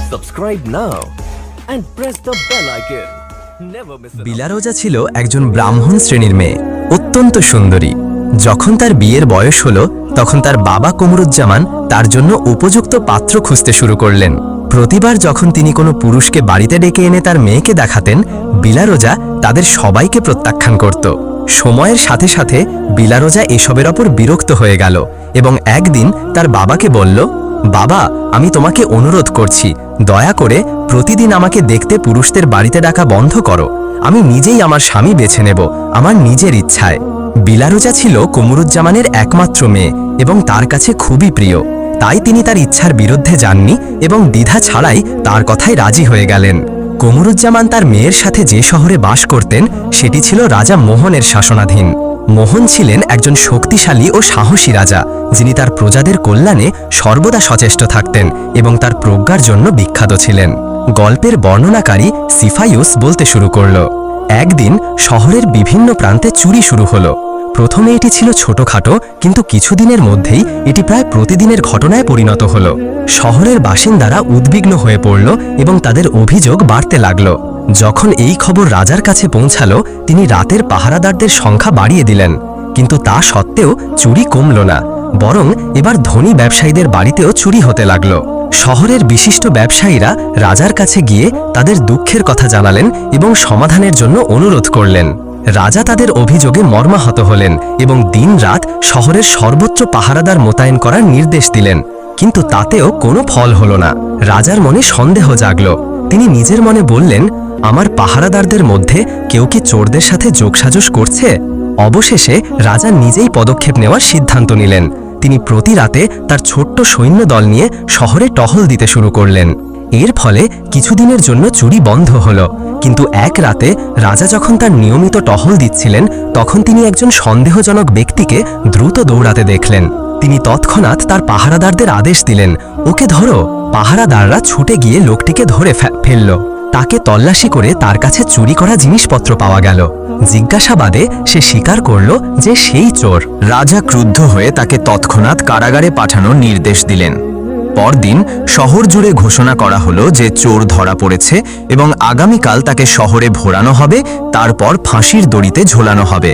Subscribe now and press the bell icon. Never miss an বিলারোজা ছিল একজন ব্রাহ্মণ শ্রেণীর মেয়ে, অত্যন্ত সুন্দরী। যখন তার বিয়ের বয়স হলো তখন তার বাবা কমরুজ্জামান তার জন্য উপযুক্ত পাত্র খুঁজতে শুরু করলেন। প্রতিবার যখন তিনি কোনো পুরুষকে বাড়িতে ডেকে এনে তার মেয়েকে দেখাতেন, বিলারোজা তাদের সবাইকে প্রত্যাখ্যান করত। সময়ের সাথে সাথে বিলারোজা এসবের ওপর বিরক্ত হয়ে গেল এবং একদিন তার বাবাকে বলল, বাবা, আমি তোমাকে অনুরোধ করছি, দয়া করে প্রতিদিন আমাকে দেখতে পুরুষদের বাড়িতে ডাকা বন্ধ করো। আমি নিজেই আমার স্বামী বেছে নেব, আমার নিজের ইচ্ছায়। বিলারোজা ছিল কমরুজ্জামানের একমাত্র মেয়ে এবং তার কাছে খুবই প্রিয়। তাই তিনি তার ইচ্ছার বিরুদ্ধে যাননি এবং দ্বিধা ছাড়াই তার কথায় রাজি হয়ে গেলেন। কমরুজ্জামান তার মেয়ের সাথে যে শহরে বাস করতেন সেটি ছিল রাজা মোহনের শাসনাধীন। মোহন ছিলেন একজন শক্তিশালী ও সাহসী রাজা, যিনি তার প্রজাদের কল্যাণে সর্বদা সচেষ্ট থাকতেন এবং তার প্রজ্ঞার জন্য বিখ্যাত ছিলেন। গল্পের বর্ণনাকারী সিফাইউস বলতে শুরু করল, একদিন শহরের বিভিন্ন প্রান্তে চুরি শুরু হলো। প্রথমে এটি ছিল ছোটখাটো, কিন্তু কিছুদিনের মধ্যেই এটি প্রায় প্রতিদিনের ঘটনায় পরিণত হলো। শহরের বাসিন্দারা উদ্বিগ্ন হয়ে পড়ল এবং তাদের অভিযোগ বাড়তে লাগল। যখন এই খবর রাজার কাছে পৌঁছালো, তিনি রাতের পাহারাদারদের সংখ্যা বাড়িয়ে দিলেন, কিন্তু তা সত্ত্বেও চুরি কমল না, বরং এবার ধনী ব্যবসায়ীদের বাড়িতেও চুরি হতে লাগল। শহরের বিশিষ্ট ব্যবসায়ীরা রাজার কাছে গিয়ে তাদের দুঃখের কথা জানালেন এবং সমাধানের জন্য অনুরোধ করলেন। রাজা তাদের অভিযোগে মর্মাহত হলেন এবং দিনরাত শহরের সর্বোচ্চ পাহারাদার মোতায়েন করার নির্দেশ দিলেন, কিন্তু তাতেও কোনো ফল হলো না। রাজার মনে সন্দেহ জাগল। তিনি নিজের মনে বললেন, আমার পাহারাদারদের মধ্যে কেউ কি চোরদের সাথে যোগসাজশ করছে? অবশেষে রাজা নিজেই পদক্ষেপ নেওয়ার সিদ্ধান্ত নিলেন। তিনি প্রতি রাতে তার ছোট্ট সৈন্যদল নিয়ে শহরে টহল দিতে শুরু করলেন। এর ফলে কিছুদিনের জন্য চুরি বন্ধ হলো, কিন্তু এক রাতে রাজা যখন তার নিয়মিত টহল দিচ্ছিলেন, তখন তিনি একজন সন্দেহজনক ব্যক্তিকে দ্রুত দৌড়াতে দেখলেন। তিনি তৎক্ষণাৎ তার পাহারাদারদের আদেশ দিলেন, ওকে ধরো। পাহারাদাররা ছুটে গিয়ে লোকটিকে ধরে ফেলল। তাকে তল্লাশি করে তার কাছে চুরি করা জিনিসপত্র পাওয়া গেল। জিজ্ঞাসাবাদে সে স্বীকার করল যে সেই চোর। রাজা ক্রুদ্ধ হয়ে তাকে তৎক্ষণাৎ কারাগারে পাঠানোর নির্দেশ দিলেন। পরদিন শহর জুড়ে ঘোষণা করা হলো যে চোর ধরা পড়েছে এবং আগামীকাল তাকে শহরে ভোরানো হবে, তারপর ফাঁসির দড়িতে ঝোলানো হবে।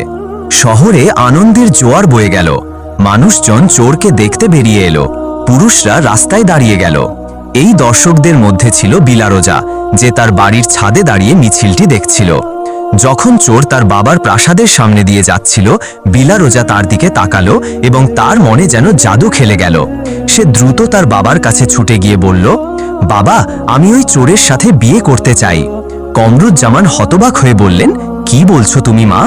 শহরে আনন্দের জোয়ার বয়ে গেল। মানুষজন চোরকে দেখতে বেরিয়ে এলো। পুরুষরা রাস্তায় দাঁড়িয়ে গেল। এই দর্শকদের মধ্যে ছিল বিলারোজা, যে তার বাড়ির ছাদে দাঁড়িয়ে মিছিলটি দেখছিল। যখন চোর তার বাবার প্রাসাদের সামনে দিয়ে যাচ্ছিল, বিলারোজা তার দিকে তাকালো এবং তার মনে যেন জাদু খেলে গেল। সে দ্রুত তার বাবার কাছে ছুটে গিয়ে বলল, বাবা, আমি ওই চোরের সাথে বিয়ে করতে চাই। কমরুজ্জামান হতবাক হয়ে বললেন, কি বলছো তুমি মা?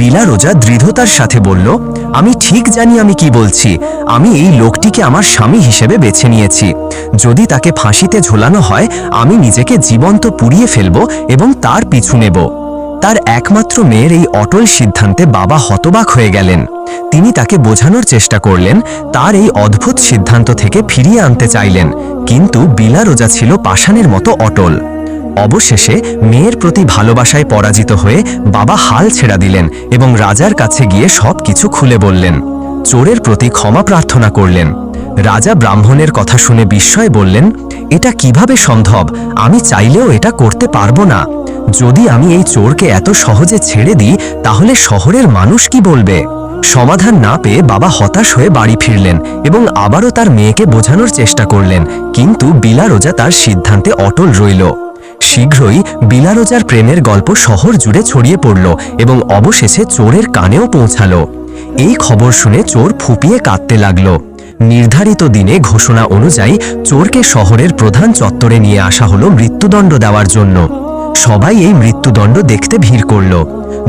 বিলারোজা দৃঢ়তার সাথে বলল, আমি ঠিক জানি আমি কি বলছি। আমি এই লোকটিকে আমার স্বামী হিসেবে বেছে নিয়েছি। যদি তাকে ফাঁসিতে ঝোলানো হয়, আমি নিজেকে জীবন্ত পুড়িয়ে ফেলব এবং তার পিছু নেব। তার একমাত্র মেয়ের এই অটল সিদ্ধান্তে বাবা হতবাক হয়ে গেলেন। তিনি তাকে বোঝানোর চেষ্টা করলেন, তার এই অদ্ভুত সিদ্ধান্ত থেকে ফিরিয়ে আনতে চাইলেন, কিন্তু বিলারোজা ছিল পাষাণের মতো অটল। অবশেষে মেয়ের প্রতি ভালোবাসায় পরাজিত হয়ে বাবা হাল ছেড়ে দিলেন এবং রাজার কাছে গিয়ে সবকিছু খুলে বললেন। চোরের প্রতি ক্ষমা প্রার্থনা করলেন। রাজা ব্রাহ্মণের কথা শুনে বিস্ময়ে বললেন, এটা কিভাবে সম্ভব? আমি চাইলেও এটা করতে পারবো না। যদি আমি এই চোরকে এত সহজে ছেড়ে দিই, তাহলে শহরের মানুষ কি বলবে? সমাধান না পেয়ে বাবা হতাশ হয়ে বাড়ি ফিরলেন এবং আবারও তার মেয়েকে বোঝানোর চেষ্টা করলেন, কিন্তু বিলারোজা তার সিদ্ধান্তে অটল রইল। শীঘ্রই বিলারোজার প্রেমের গল্প শহর জুড়ে ছড়িয়ে পড়ল এবং অবশেষে চোরের কানেও পৌঁছালো। এই খবর শুনে চোর ফুঁপিয়ে কাঁদতে লাগলো। নির্ধারিত দিনে ঘোষণা অনুযায়ী চোরকে শহরের প্রধান চত্বরে নিয়ে আসা হলো মৃত্যুদণ্ড দেওয়ার জন্য। সবাই এই মৃত্যুদণ্ড দেখতে ভিড় করল।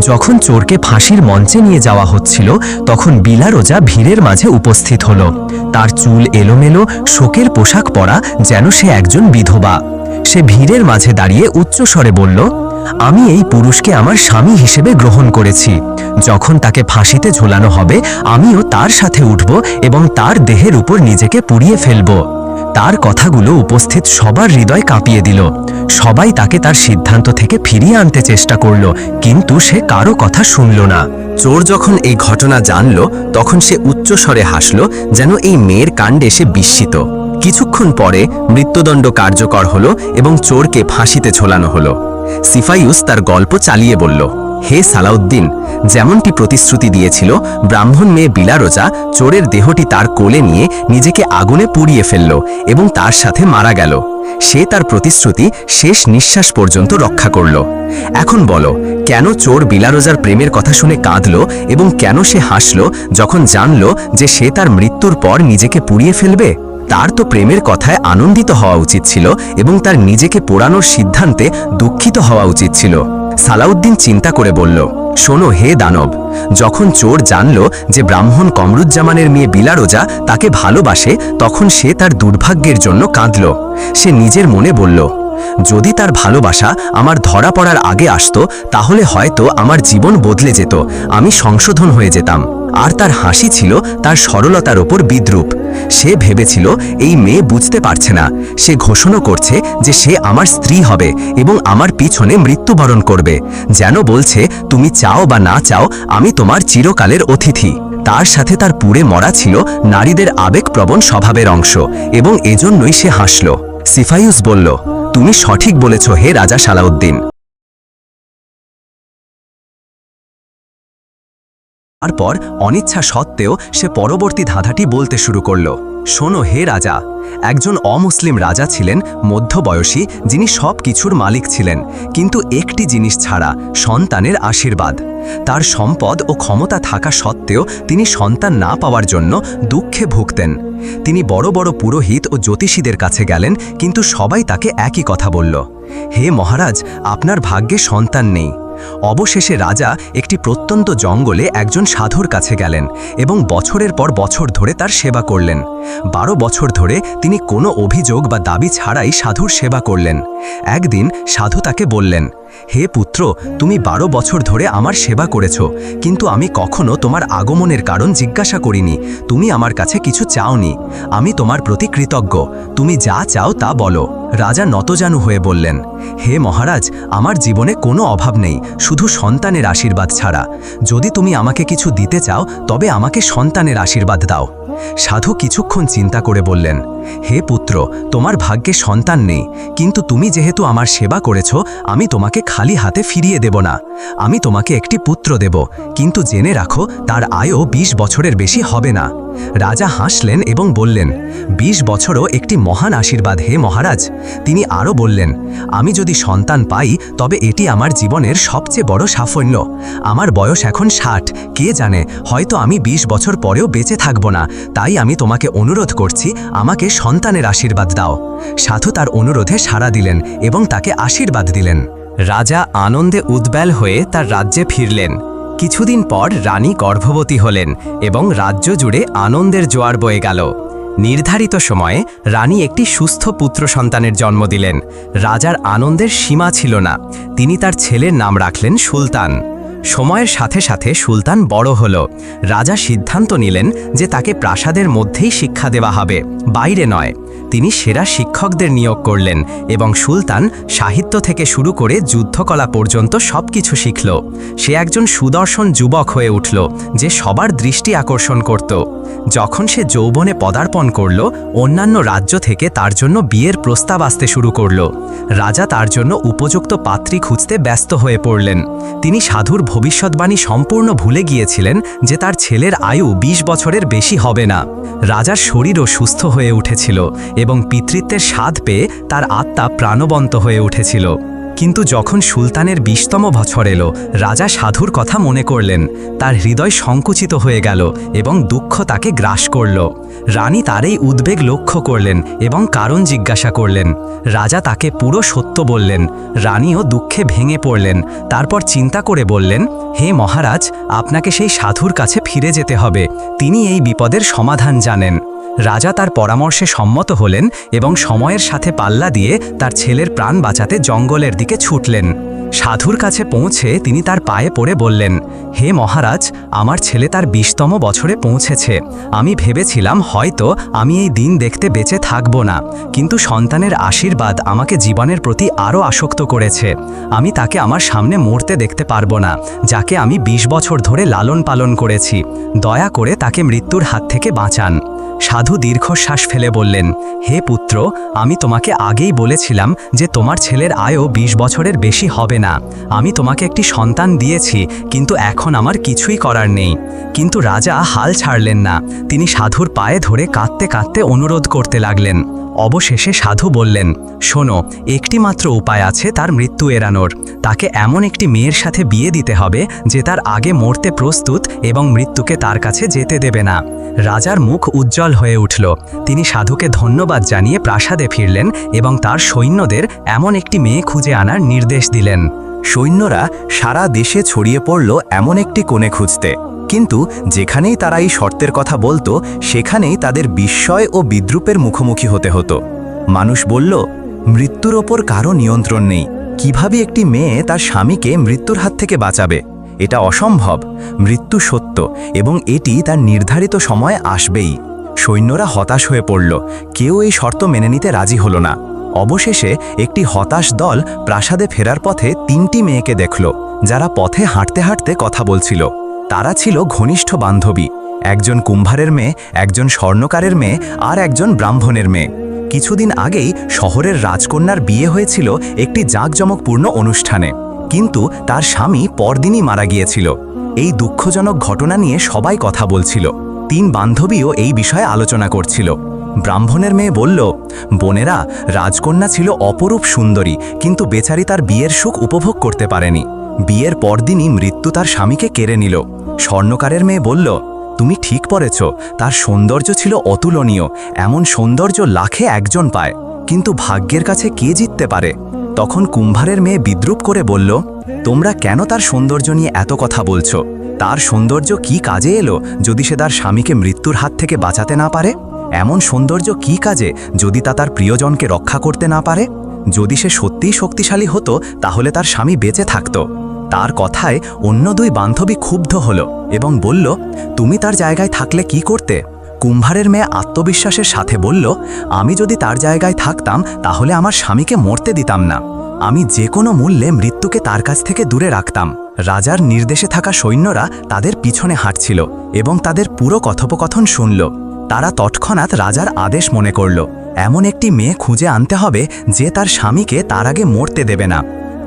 যখন চোরকে ফাঁসির মঞ্চে নিয়ে যাওয়া হচ্ছিল, তখন বিলারোজা ভিড়ের মাঝে উপস্থিত হল। তার চুল এলোমেলো, শোকের পোশাক পরা, যেন সে একজন বিধবা। সে ভিড়ের মাঝে দাঁড়িয়ে উচ্চস্বরে বলল, আমি এই পুরুষকে আমার স্বামী হিসেবে গ্রহণ করেছি। যখন তাকে ফাঁসিতে ঝোলানো হবে, আমিও তার সাথে উঠব এবং তার দেহের উপর নিজেকে পুড়িয়ে ফেলব। তার কথাগুলো উপস্থিত সবার হৃদয় কাঁপিয়ে দিল। সবাই তাকে তার সিদ্ধান্ত থেকে ফিরিয়ে আনতে চেষ্টা করল, কিন্তু সে কারো কথা শুনল না। চোর যখন এই ঘটনা জানল, তখন সে উচ্চস্বরে হাসল, যেন এই মেয়ের কাণ্ডে সে বিস্মিত। কিছুক্ষণ পরে মৃত্যুদণ্ড কার্যকর হলো এবং চোরকে ফাঁসিতে ঝোলানো হলো। সিফাইউস তার গল্প চালিয়ে বলল, হে সালাউদ্দিন, যেমনটি প্রতিশ্রুতি দিয়েছিল, ব্রাহ্মণ মেয়ে বিলারোজা চোরের দেহটি তার কোলে নিয়ে নিজেকে আগুনে পুড়িয়ে ফেলল এবং তার সাথে মারা গেল। সে তার প্রতিশ্রুতি শেষ নিঃশ্বাস পর্যন্ত রক্ষা করল। এখন বলো, কেন চোর বিলারোজার প্রেমের কথা শুনে কাঁদল এবং কেন সে হাসল যখন জানল যে সে তার মৃত্যুর পর নিজেকে পুড়িয়ে ফেলবে? তার তো প্রেমের কথায় আনন্দিত হওয়া উচিত ছিল এবং তার নিজেকে পোড়ানোর সিদ্ধান্তে দুঃখিত হওয়া উচিত ছিল। সালাউদ্দিন চিন্তা করে বলল, শোনো হে দানব, যখন চোর জানল যে ব্রাহ্মণ কমরুজ্জামানের মেয়ে বিলারোজা তাকে ভালোবাসে, তখন সে তার দুর্ভাগ্যের জন্য কাঁদল। সে নিজের মনে বলল, যদি তার ভালোবাসা আমার ধরা পড়ার আগে আসতো তাহলে হয়তো আমার জীবন বদলে যেত, আমি সংশোধন হয়ে যেতাম। আর তার হাসি ছিল তার সরলতার ওপর বিদ্রূপ। সে ভেবেছিল এই মেয়ে বুঝতে পারছে না, সে ঘোষণা করছে যে সে আমার স্ত্রী হবে এবং আমার পিছনে মৃত্যুবরণ করবে, যেন বলছে তুমি চাও বা না চাও আমি তোমার চিরকালের অতিথি। তার সাথে তার পুড়ে মরা ছিল নারীদের আবেগপ্রবণ স্বভাবের অংশ এবং এজন্যই সে হাসল। সিফাইউস বলল, তুমি সঠিক বলেছ হে রাজা সালাউদ্দিন। তারপর অনিচ্ছা সত্ত্বেও সে পরবর্তী ধাঁধাটি বলতে শুরু করল, শোনো হে রাজা, একজন অমুসলিম রাজা ছিলেন, মধ্যবয়সী, যিনি সব কিছুর মালিক ছিলেন, কিন্তু একটি জিনিস ছাড়া, সন্তানের আশীর্বাদ। তার সম্পদ ও ক্ষমতা থাকা সত্ত্বেও তিনি সন্তান না পাওয়ার জন্য দুঃখে ভুগতেন। তিনি বড় বড় পুরোহিত ও জ্যোতিষীদের কাছে গেলেন, কিন্তু সবাই তাকে একই কথা বলল, হে মহারাজ, আপনার ভাগ্যে সন্তান নেই। অবশেষে রাজা একটি প্রত্যন্ত জঙ্গলে একজন সাধুর কাছে গেলেন এবং বছরের পর বছর ধরে তার সেবা করলেন। 12 বছর ধরে তিনি কোনো অভিযোগ বা দাবি ছাড়াই সাধুর সেবা করলেন। একদিন সাধু তাকে বললেন, হে পুত্র, তুমি 12 বছর ধরে আমার সেবা করেছ, কিন্তু আমি কখনো তোমার আগমনের কারণ জিজ্ঞাসা করিনি, তুমি আমার কাছে কিছু চাওনি। আমি তোমার প্রতি কৃতজ্ঞ, তুমি যা চাও তা বলো। রাজা নতজানু হয়ে বললেন, হে মহারাজ, আমার জীবনে কোনো অভাব নেই, শুধু সন্তানের আশীর্বাদ ছাড়া। যদি তুমি আমাকে কিছু দিতে চাও তবে আমাকে সন্তানের আশীর্বাদ দাও। সাধু কিছুক্ষণ চিন্তা করে বললেন, হে পুত্র, তোমার ভাগ্যে সন্তান নেই, কিন্তু তুমি যেহেতু আমার সেবা করেছ, আমি তোমাকে খালি হাতে ফিরিয়ে দেব না। আমি তোমাকে একটি পুত্র দেব, কিন্তু জেনে রাখো তার আয়ও 20 বছরের বেশি হবে না। রাজা হাসলেন এবং বললেন, 20 বছরও একটি মহান আশীর্বাদ হে মহারাজ। তিনি আরও বললেন, আমি যদি সন্তান পাই তবে এটি আমার জীবনের সবচেয়ে বড় সাফল্য। আমার বয়স এখন 60, কে জানে হয়তো আমি 20 বছর পরেও বেঁচে থাকব না, তাই আমি তোমাকে অনুরোধ করছি, আমাকে সন্তানের আশীর্বাদ দাও। সাধু তার অনুরোধে সাড়া দিলেন এবং তাকে আশীর্বাদ দিলেন। রাজা আনন্দে উদ্বেল হয়ে তার রাজ্যে ফিরলেন। কিছুদিন পর রানী গর্ভবতী হলেন এবং রাজ্য জুড়ে আনন্দের জোয়ার বয়ে গেল। নির্ধারিত সময়ে রানী একটি সুস্থ পুত্র সন্তানের জন্ম দিলেন। রাজার আনন্দের সীমা ছিল না। তিনি তার ছেলের নাম রাখলেন সুলতান। সময়ের সাথে সাথে সুলতান বড় হল। রাজা সিদ্ধান্ত নিলেন যে তাকে প্রাসাদের মধ্যেই শিক্ষা দেওয়া হবে, বাইরে নয়। তিনি সেরা শিক্ষকদের নিয়োগ করলেন এবং সুলতান সাহিত্য থেকে শুরু করে যুদ্ধকলা পর্যন্ত সবকিছু শিখল। সে একজন সুদর্শন যুবক হয়ে উঠল যে সবার দৃষ্টি আকর্ষণ করত। যখন সে যৌবনে পদার্পণ করল, অন্যান্য রাজ্য থেকে তার জন্য বিয়ের প্রস্তাব আসতে শুরু করল। রাজা তার জন্য উপযুক্ত পাত্রী খুঁজতে ব্যস্ত হয়ে পড়লেন। তিনি সাধুর ভবিষ্যৎবাণী সম্পূর্ণ ভুলে গিয়েছিলেন যে তার ছেলের আয়ু 20 বছরের বেশি হবে না। রাজার শরীরও সুস্থ হয়ে উঠেছিল এবং পিতৃত্বের স্বাদ পেয়ে তার আত্মা প্রাণবন্ত হয়ে উঠেছিল। কিন্তু যখন সুলতানের 20তম বছর এলো, রাজা সাধুর কথা মনে করলেন। তার হৃদয় সংকুচিত হয়ে গেল এবং দুঃখ তাকে গ্রাস করল। রানী তার এই উদ্বেগ লক্ষ্য করলেন এবং কারণ জিজ্ঞাসা করলেন। রাজা তাকে পুরো সত্য বললেন। রানীও দুঃখে ভেঙে পড়লেন। তারপর চিন্তা করে বললেন, হে মহারাজ, আপনাকে সেই সাধুর কাছে ফিরে যেতে হবে, তিনি এই বিপদের সমাধান জানেন। রাজা তার পরামর্শে সম্মত হলেন এবং সময়ের সাথে পাল্লা দিয়ে তার ছেলের প্রাণ বাঁচাতে জঙ্গলের দিকে ছুটলেন। সাধুর কাছে পৌঁছে তিনি তার পায়ে পড়ে বললেন, হে মহারাজ, আমার ছেলে তার 20তম বছরে পৌঁছেছে। আমি ভেবেছিলাম হয়তো আমি এই দিন দেখতে বেঁচে থাকব না, কিন্তু সন্তানের আশীর্বাদ আমাকে জীবনের প্রতি আরও আসক্ত করেছে। আমি তাকে আমার সামনে মরতে দেখতে পারবো না, যাকে আমি 20 বছর ধরে লালন পালন করেছি। দয়া করে তাকে মৃত্যুর হাত থেকে বাঁচান। সাধু দীর্ঘশ্বাস ফেলে বললেন, হে পুত্র, আমি তোমাকে আগেই বলেছিলাম যে তোমার ছেলের আয়ু 20 বছরের বেশি হবে না। আমি তোমাকে একটি সন্তান দিয়েছি, কিন্তু এখন আমার কিছুই করার নেই। কিন্তু রাজা হাল ছাড়লেন না। তিনি সাধুর পায়ে ধরে কাঁদতে কাঁদতে অনুরোধ করতে লাগলেন। অবশেষে সাধু বললেন, শোনো, একটি মাত্র উপায় আছে তার মৃত্যু এড়ানোর। তাকে এমন একটি মেয়ের সাথে বিয়ে দিতে হবে যে তার আগে মরতে প্রস্তুত এবং মৃত্যুকে তার কাছে যেতে দেবে না। রাজার মুখ উজ্জ্বল হয়ে উঠল। তিনি সাধুকে ধন্যবাদ জানিয়ে প্রাসাদে ফিরলেন এবং তার সৈন্যদের এমন একটি মেয়ে খুঁজে আনার নির্দেশ দিলেন। সৈন্যরা সারা দেশে ছড়িয়ে পড়ল এমন একটি কোণে খুঁজতে, কিন্তু যেখানেই তারা এই শর্তের কথা বলতো সেখানেই তাদের বিস্ময় ও বিদ্রুপের মুখোমুখি হতে হতো। মানুষ বলল, মৃত্যুর ওপর কারো নিয়ন্ত্রণ নেই। কিভাবে একটি মেয়ে তার স্বামীকে মৃত্যুর হাত থেকে বাঁচাবে? এটা অসম্ভব। মৃত্যু সত্য এবং এটি তার নির্ধারিত সময়ে আসবেই। সৈন্যরা হতাশ হয়ে পড়ল। কেউ এই শর্ত মেনে নিতে রাজি হলো না। অবশেষে একটি হতাশ দল প্রাসাদে ফেরার পথে 3টি মেয়েকে দেখল, যারা পথে হাঁটতে হাঁটতে কথা বলছিল। তারা ছিল ঘনিষ্ঠ বান্ধবী। একজন কুম্ভারের মেয়ে, একজন স্বর্ণকারের মেয়ে আর একজন ব্রাহ্মণের মেয়ে। কিছুদিন আগেই শহরের রাজকন্যার বিয়ে হয়েছিল একটি জাঁকজমকপূর্ণ অনুষ্ঠানে, কিন্তু তার স্বামী পরদিনই মারা গিয়েছিল। এই দুঃখজনক ঘটনা নিয়ে সবাই কথা বলছিল। 3 বান্ধবীও এই বিষয়ে আলোচনা করছিল। ব্রাহ্মণের মেয়ে বলল, বোনেরা, রাজকন্যা ছিল অপরূপ সুন্দরী, কিন্তু বেচারি তার বিয়ের সুখ উপভোগ করতে পারেনি। বিয়ের পরদিনই মৃত্যু তার স্বামীকে কেড়ে নিল। স্বর্ণকারের মেয়ে বলল, তুমি ঠিক পড়েছ, তার সৌন্দর্য ছিল অতুলনীয়। এমন সৌন্দর্য লাখে একজন পায়, কিন্তু ভাগ্যের কাছে কে জিততে পারে? তখন কুম্ভারের মেয়ে বিদ্রুপ করে বলল, তোমরা কেন তার সৌন্দর্য নিয়ে এত কথা বলছো? তার সৌন্দর্য কি কাজে এলো যদি সে তার স্বামীকে মৃত্যুর হাত থেকে বাঁচাতে না পারে? এমন সৌন্দর্য কি কাজে যদি তা তার প্রিয়জনকে রক্ষা করতে না পারে? যদি সে সত্যিই শক্তিশালী হতো তাহলে তার স্বামী বেঁচে থাকত। তার কথায় অন্য 2 বান্ধবী ক্ষুব্ধ হলো এবং বলল, তুমি তার জায়গায় থাকলে কি করতে? কুম্ভারের মেয়ে আত্মবিশ্বাসের সাথে বলল, আমি যদি তার জায়গায় থাকতাম তাহলে আমার স্বামীকে মরতে দিতাম না। আমি যে কোনো মূল্যে মৃত্যুকে তার কাছ থেকে দূরে রাখতাম। রাজার নির্দেশে থাকা সৈন্যরা তাদের পিছনে হাঁটছিল এবং তাদের পুরো কথোপকথন শুনল। তারা তৎক্ষণাৎ রাজার আদেশ মনে করল, এমন একটি মেয়ে খুঁজে আনতে হবে যে তার স্বামীকে তার আগে মরতে দেবে না।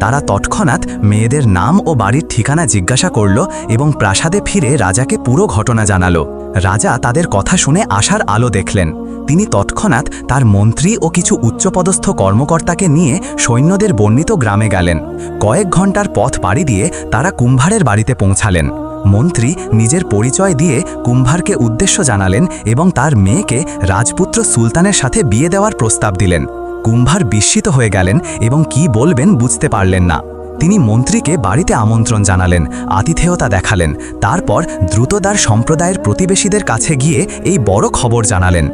তারা তৎক্ষণাৎ মেয়েদের নাম ও বাড়ির ঠিকানা জিজ্ঞাসা করল এবং প্রাসাদে ফিরে রাজাকে পুরো ঘটনা জানালো। রাজা তাদের কথা শুনে আশার আলো দেখলেন। তিনি তৎক্ষণাৎ তার মন্ত্রী ও কিছু উচ্চপদস্থ কর্মকর্তাকে নিয়ে সৈন্যদের বর্ণিত গ্রামে গেলেন। কয়েক ঘন্টার পথ পাড়ি দিয়ে তারা কুম্ভারের বাড়িতে পৌঁছালেন। মন্ত্রী নিজের পরিচয় দিয়ে কুম্ভারকে উদ্দেশ্য জানালেন এবং তার মেয়েকে রাজপুত্র সুলতানের সাথে বিয়ে দেওয়ার প্রস্তাব দিলেন। কুম্ভার বিস্মিত হয়ে গেলেন এবং কি বলবেন বুঝতে পারলেন না। তিনি মন্ত্রীকে বাড়িতে আমন্ত্রণ জানালেন, আতিথেয়তা দেখালেন। তারপর দ্রুতদার সম্প্রদায়ের প্রতিবেশীদের কাছে গিয়ে এই বড় খবর জানালেন।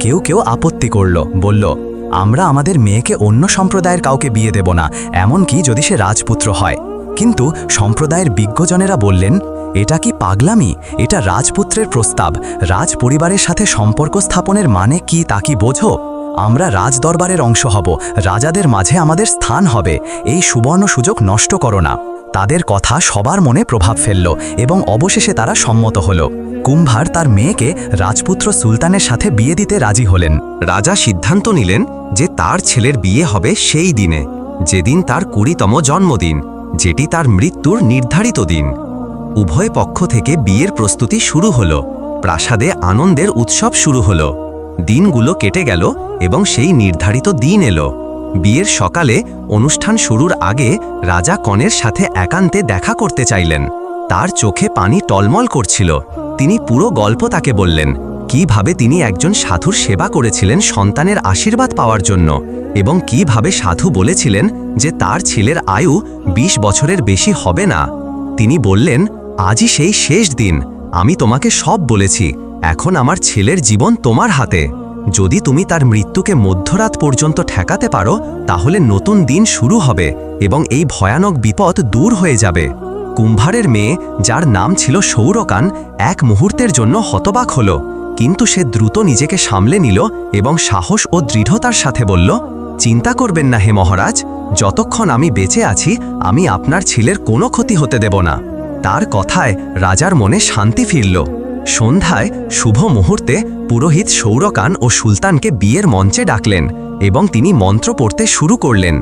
কেউ কেউ আপত্তি করল, বলল, আমরা আমাদের মেয়েকে অন্য সম্প্রদায়ের কাউকে বিয়ে দেব না, এমনকি যদি সে রাজপুত্র হয়। কিন্তু সম্প্রদায়ের বিজ্ঞজনেরা বললেন, এটা কি পাগলামি? এটা রাজপুত্রের প্রস্তাব। রাজ পরিবারের সাথে সম্পর্ক স্থাপনের মানে কি তা কি বোঝো? আমরা রাজদরবারের অংশ হব, রাজাদের মাঝে আমাদের স্থান হবে। এই সুবর্ণ সুযোগ নষ্ট করো না। তাদের কথা সবার মনে প্রভাব ফেলল এবং অবশেষে তারা সম্মত হল। কুম্ভার তার মেয়েকে রাজপুত্র সুলতানের সাথে বিয়ে দিতে রাজি হলেন। রাজা সিদ্ধান্ত নিলেন যে তার ছেলের বিয়ে হবে সেই দিনে, যেদিন তার 20তম জন্মদিন, যেটি তার মৃত্যুর নির্ধারিত দিন। উভয় পক্ষ থেকে বিয়ের প্রস্তুতি শুরু হলো। প্রাসাদে আনন্দের উৎসব শুরু হলো। দিনগুলো কেটে গেল এবং সেই নির্ধারিত দিন এলো। বিয়ের সকালে অনুষ্ঠান শুরুর আগে রাজা কনের সাথে একান্তে দেখা করতে চাইলেন। তার চোখে পানি টলমল করছিল। তিনি পুরো গল্প তাকে বললেন, কিভাবে তিনি একজন সাধুর সেবা করেছিলেন সন্তানের আশীর্বাদ পাওয়ার জন্য, এবং কিভাবে সাধু বলেছিলেন যে তার ছেলের আয়ু 20 বছরের বেশি হবে না। তিনি বললেন, আজই সেই শেষ দিন। আমি তোমাকে সব বলেছি। এখন আমার ছেলের জীবন তোমার হাতে। যদি তুমি তার মৃত্যুকে মধ্যরাত পর্যন্ত ঠেকাতে পারো তাহলে নতুন দিন শুরু হবে এবং এই ভয়ানক বিপদ দূর হয়ে যাবে। কুম্ভারের মেয়ে, যার নাম ছিল সৌরকান, এক মুহূর্তের জন্য হতবাক হল, কিন্তু সে দ্রুত নিজেকে সামলে নিল এবং সাহস ও দৃঢ়তার সাথে বলল, চিন্তা করবেন না হে মহারাজ, যতক্ষণ আমি বেঁচে আছি আমি আপনার ছেলের কোনো ক্ষতি হতে দেব না। তার কথায় রাজার মনে শান্তি ফিরল। সন্ধ্যায় শুভ মুহূর্তে পুরোহিত সৌরকান ও সুলতানকে বিয়ের মঞ্চে ডাকলেন এবং তিনি মন্ত্র পড়তে শুরু করলেন।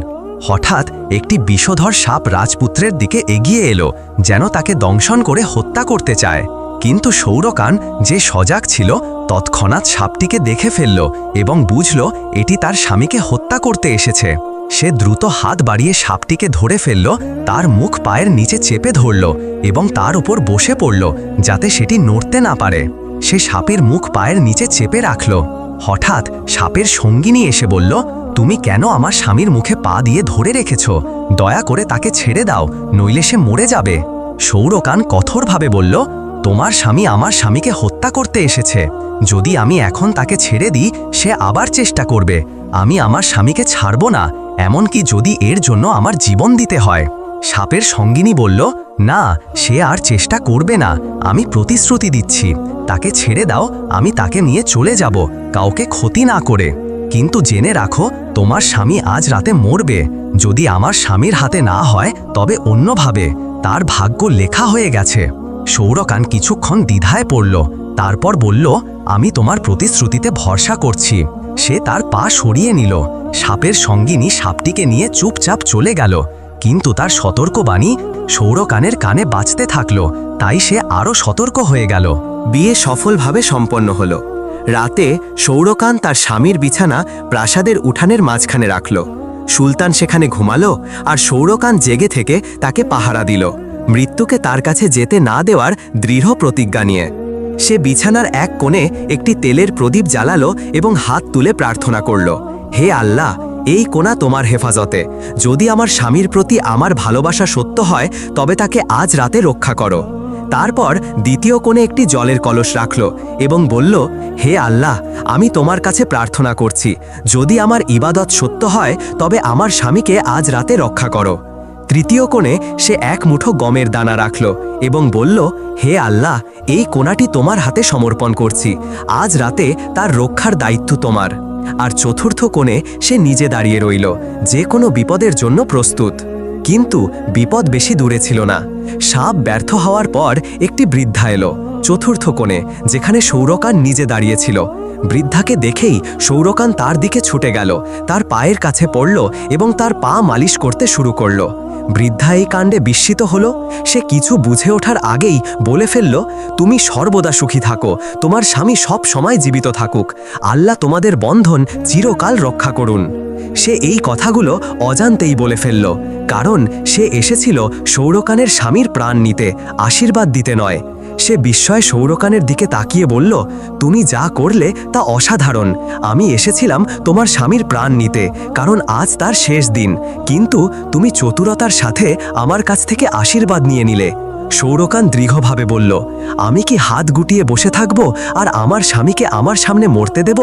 হঠাৎ একটি বিষধর সাপ রাজপুত্রের দিকে এগিয়ে এলো, যেন তাকে দংশন করে হত্যা করতে চায়। কিন্তু সৌরকান, যে সজাগ ছিল, তৎক্ষণাৎ সাপটিকে দেখে ফেলল এবং বুঝল এটি তার স্বামীকে হত্যা করতে এসেছে। সে দ্রুত হাত বাড়িয়ে সাপটিকে ধরে ফেলল, তার মুখ পায়ের নিচে চেপে ধরল এবং তার উপর বসে পড়ল যাতে সেটি নড়তে না পারে। সে সাপের মুখ পায়ের নিচে চেপে রাখল। হঠাৎ সাপের সঙ্গিনী এসে বলল, তুমি কেন আমার স্বামীর মুখে পা দিয়ে ধরে রেখেছ? দয়া করে তাকে ছেড়ে দাও, নইলে সে মরে যাবে। সৌরকান কঠোরভাবে বলল, তোমার স্বামী আমার স্বামীকে হত্যা করতে এসেছে। যদি আমি এখন তাকে ছেড়ে দিই, সে আবার চেষ্টা করবে। আমি আমার স্বামীকে ছাড়ব না, এমনকি যদি এর জন্য আমার জীবন দিতে হয়। সাপের সঙ্গিনী বলল, না, সে আর চেষ্টা করবে না, আমি প্রতিশ্রুতি দিচ্ছি। তাকে ছেড়ে দাও, আমি তাকে নিয়ে চলে যাব, কাউকে ক্ষতি না করে। কিন্তু জেনে রাখো, তোমার স্বামী আজ রাতে মরবে। যদি আমার স্বামীর হাতে না হয়, তবে অন্যভাবে। তার ভাগ্য লেখা হয়ে গেছে। সৌরকান কিছুক্ষণ দ্বিধায় পড়ল, তারপর বলল, আমি তোমার প্রতিশ্রুতিতে ভরসা করছি। সে তার পা সরিয়ে নিল। সাপের সঙ্গিনী সাপটিকে নিয়ে চুপচাপ চলে গেল। কিন্তু তার সতর্কবাণী সৌরকানের কানে বাজতে থাকল, তাই সে আরও সতর্ক হয়ে গেল। বিয়ে সফলভাবে সম্পন্ন হল। রাতে সৌরকান তার স্বামীর বিছানা প্রাসাদের উঠানের মাঝখানে রাখল। সুলতান সেখানে ঘুমালো আর সৌরকান জেগে থেকে তাকে পাহারা দিল, মৃত্যুকে তার কাছে যেতে না দেওয়ার দৃঢ় প্রতিজ্ঞা নিয়ে। সে বিছানার এক কোণে একটি তেলের প্রদীপ জ্বালালো এবং হাত তুলে প্রার্থনা করল, হে আল্লাহ, এই কোণা তোমার হেফাজতে। যদি আমার স্বামীর প্রতি আমার ভালোবাসা সত্য হয়, তবে তাকে আজ রাতে রক্ষা করো। তারপর দ্বিতীয় কোণে একটি জলের কলস রাখল এবং বলল, হে আল্লাহ, আমি তোমার কাছে প্রার্থনা করছি, যদি আমার ইবাদত সত্য হয়, তবে আমার স্বামীকে আজ রাতে রক্ষা করো। তৃতীয় কোণে সে এক মুঠো গমের দানা রাখল এবং বলল, হে আল্লাহ, এই কোণাটি তোমার হাতে সমর্পণ করছি, আজ রাতে তার রক্ষার দায়িত্ব তোমার। আর চতুর্থ কোণে সে নিজে দাঁড়িয়ে রইল, যে কোনো বিপদের জন্য প্রস্তুত। কিন্তু বিপদ বেশি দূরে ছিল না। সাপ ব্যর্থ হওয়ার পর একটি বৃদ্ধা এলো চতুর্থ কোণে, যেখানে সৌরকান নিজে দাঁড়িয়েছিল। বৃদ্ধাকে দেখেই সৌরকান তার দিকে ছুটে গেল, তার পায়ের কাছে পড়ল এবং তার পা মালিশ করতে শুরু করল। বৃদ্ধা এই কাণ্ডে বিস্মিত হলো। সে কিছু বুঝে ওঠার আগেই বলে ফেলল, তুমি সর্বদা সুখী থাকো, তোমার স্বামী সব সময় জীবিত থাকুক, আল্লাহ তোমাদের বন্ধন চিরকাল রক্ষা করুন। সে এই কথাগুলো অজান্তেই বলে ফেলল, কারণ সে এসেছিল সৌরকানের স্বামীর প্রাণ নিতে, আশীর্বাদ দিতে নয়। সে বিস্ময়ে সৌরকানের দিকে তাকিয়ে বলল, তুমি যা করলে তা অসাধারণ। আমি এসেছিলাম তোমার স্বামীর প্রাণ নিতে, কারণ আজ তার শেষ দিন, কিন্তু তুমি চতুরতার সাথে আমার কাছ থেকে আশীর্বাদ নিয়ে নিলে। সৌরকান দৃঢ়ভাবে বলল, আমি কি হাত গুটিয়ে বসে থাকব আর আমার স্বামীকে আমার সামনে মরতে দেব?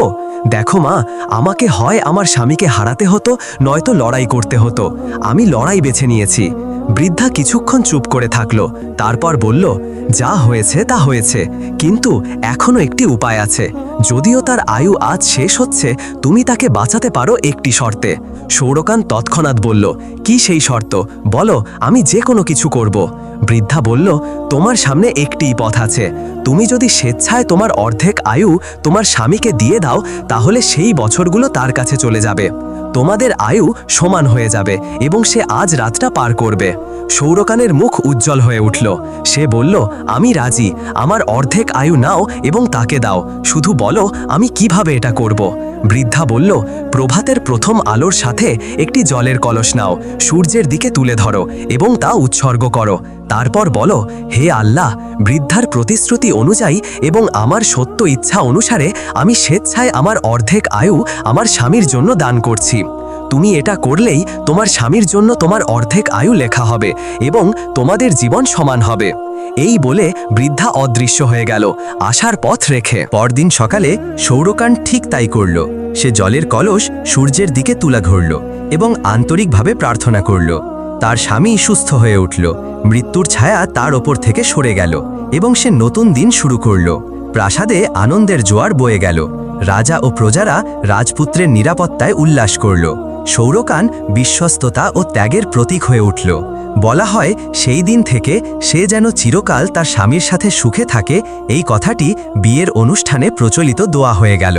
দেখো মা, আমাকে হয় আমার স্বামীকে হারাতে হতো, নয়তো লড়াই করতে হতো। আমি লড়াই বেছে নিয়েছি। বৃদ্ধা কিছুক্ষণ চুপ করে থাকল, তারপর বলল, যা হয়েছে তা হয়েছে, কিন্তু এখনো একটি উপায় আছে। যদিও তার আয়ু আজ শেষ হচ্ছে, তুমি তাকে বাঁচাতে পারো একটি শর্তে। সৌরকান তৎক্ষণাৎ বলল, কি সেই শর্ত? বলো, আমি যে কোনো কিছু করব। বৃদ্ধা বলল, তোমার সামনে একটিই পথ আছে। তুমি যদি স্বেচ্ছায় তোমার অর্ধেক আয়ু তোমার স্বামীকে দিয়ে দাও, তাহলে সেই বছরগুলো তার কাছে চলে যাবে। তোমাদের আয়ু সমান হয়ে যাবে এবং সে আজ রাতটা পার করবে। সৌরকানের মুখ উজ্জ্বল হয়ে উঠল। সে বলল, আমি রাজি, আমার অর্ধেক আয়ু নাও এবং তাকে দাও, শুধু বলো আমি কিভাবে এটা করব। বৃদ্ধা বলল, প্রভাতের প্রথম আলোর সাথে একটি জলের কলস নাও, সূর্যের দিকে তুলে ধরো এবং তা উৎসর্গ করো। তারপর বলো, হে আল্লাহ, বৃদ্ধার প্রতিশ্রুতি অনুযায়ী এবং আমার সত্য ইচ্ছা অনুসারে আমি স্বেচ্ছায় আমার অর্ধেক আয়ু আমার স্বামীর জন্য দান করছি। তুমি এটা করলেই তোমার স্বামীর জন্য তোমার অর্ধেক আয়ু লেখা হবে এবং তোমাদের জীবন সমান হবে। এই বলে বৃদ্ধা অদৃশ্য হয়ে গেল, আসার পথ রেখে। পরদিন সকালে সৌরকান ঠিক তাই করল। সে জলের কলস সূর্যের দিকে তুলে ধরল এবং আন্তরিকভাবে প্রার্থনা করল। তার স্বামী সুস্থ হয়ে উঠল, মৃত্যুর ছায়া তার ওপর থেকে সরে গেল এবং সে নতুন দিন শুরু করল। প্রাসাদে আনন্দের জোয়ার বয়ে গেল। রাজা ও প্রজারা রাজপুত্রের নিরাপত্তায় উল্লাস করল। সৌরকান বিশ্বস্ততা ও ত্যাগের প্রতীক হয়ে উঠল। বলা হয় সেই দিন থেকে সে যেন চিরকাল তার স্বামীর সাথে সুখে থাকে, এই কথাটি বিয়ের অনুষ্ঠানে প্রচলিত দোয়া হয়ে গেল।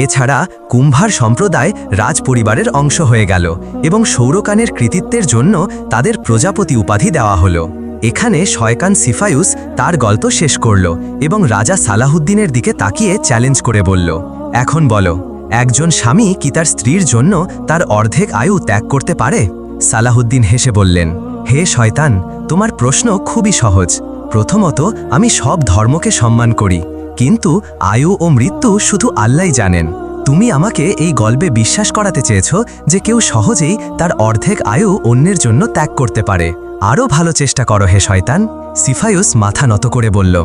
এছাড়া কুম্ভার সম্প্রদায় রাজ পরিবারের অংশ হয়ে গেল এবং সৌরকানের কৃতিত্বের জন্য তাদের প্রজাপতি উপাধি দেওয়া হলো। এখানে শয়কান সিফায়ুস তার গল্প শেষ করল এবং রাজা সালাহুদ্দিনের দিকে তাকিয়ে চ্যালেঞ্জ করে বলল, এখন বলো, একজন স্বামী কি তার স্ত্রীর জন্য তার অর্ধেক আয়ু ত্যাগ করতে পারে? সালাহুদ্দিন হেসে বললেন, হে শয়তান, তোমার প্রশ্ন খুবই সহজ। প্রথমত, আমি সব ধর্মকে সম্মান করি, কিন্তু আয়ু ও মৃত্যু শুধু আল্লাহই জানেন। তুমি আমাকে এই গল্পে বিশ্বাস করাতে চেয়েছ যে কেউ সহজেই তার অর্ধেক আয়ু অন্যের জন্য ত্যাগ করতে পারে। আরও ভালো চেষ্টা করো হে শয়তান। সিফায়ুস মাথা নত করে বলল,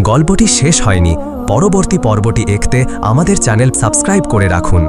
গল্পটি শেষ হয়নি। পরবর্তী পর্বটি দেখতে আমাদের চ্যানেল সাবস্ক্রাইব করে রাখুন।